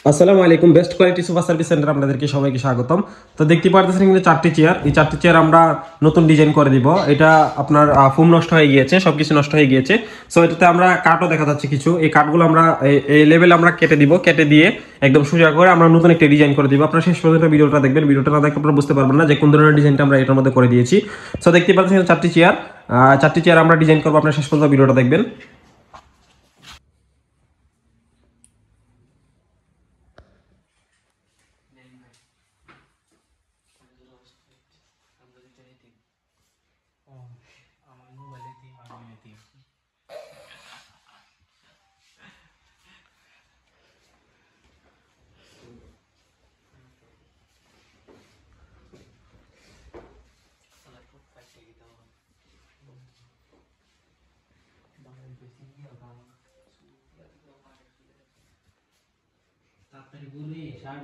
আসসালামু আলাইকুম। Best quality sofa service centre আপনাদেরকে সবাইকে স্বাগতম। তো দেখতে পারতেছেন কিন্তু চারটি চেয়ার, এই চারটি চেয়ার আমরা নতুন ডিজাইন করে দিব। এটা আপনার ফোম নষ্ট হয়ে গিয়েছে, সবকিছু নষ্ট হয়ে গিয়েছে। সো এটাতে আমরা কাঠও দেখা যাচ্ছে কিছু, এই কাঠগুলো আমরা এই লেভেল আমরা কেটে দিব, কেটে দিয়ে একদম সোজা করে আমরা নতুন একটা ডিজাইন করে দিব। আপনারা শেষ পর্যন্ত ভিডিওটা দেখবেন, ভিডিওটা না দেখলে আপনারা বুঝতে পারবেন না যে কোন ধরনের ডিজাইনটা আমরা এটার মধ্যে করে দিয়েছি। সো দেখতে পাচ্ছেন চারটি চেয়ার আমরা ডিজাইন করবো, আপনারা শেষ পর্যন্ত ভিডিওটা দেখবেন। তাড়াতাড়ি বলি শার্ট